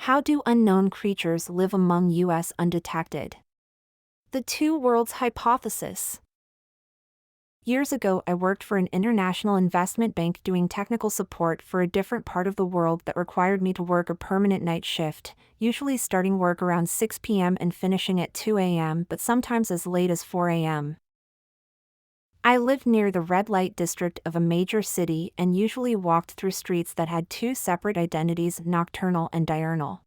How do unknown creatures live among us undetected? The two worlds hypothesis. Years ago, I worked for an international investment bank doing technical support for a different part of the world that required me to work a permanent night shift, usually starting work around 6 p.m. and finishing at 2 a.m., but sometimes as late as 4 a.m. I lived near the red light district of a major city and usually walked through streets that had two separate identities, nocturnal and diurnal.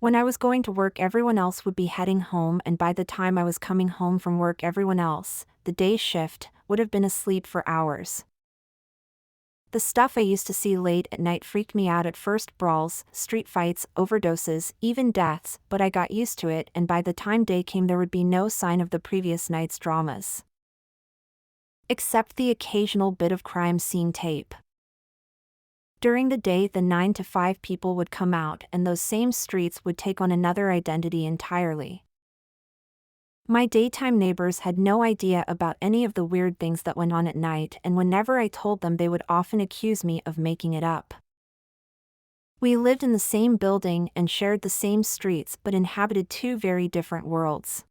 When I was going to work, everyone else would be heading home, and by the time I was coming home from work, everyone else, the day shift, would have been asleep for hours. The stuff I used to see late at night freaked me out at first: brawls, street fights, overdoses, even deaths, but I got used to it, and by the time day came there would be no sign of the previous night's dramas. Except the occasional bit of crime scene tape. During the day, the 9 to 5 people would come out, and those same streets would take on another identity entirely. My daytime neighbors had no idea about any of the weird things that went on at night, and whenever I told them, they would often accuse me of making it up. We lived in the same building and shared the same streets, but inhabited two very different worlds.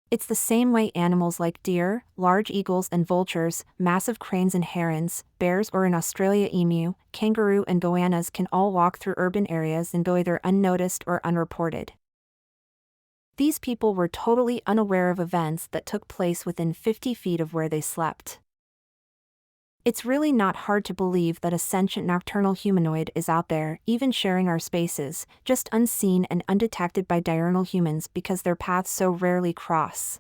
It's the same way animals like deer, large eagles and vultures, massive cranes and herons, bears, or in Australia emu, kangaroo and goannas can all walk through urban areas and go either unnoticed or unreported. These people were totally unaware of events that took place within 50 feet of where they slept. It's really not hard to believe that a sentient nocturnal humanoid is out there, even sharing our spaces, just unseen and undetected by diurnal humans because their paths so rarely cross.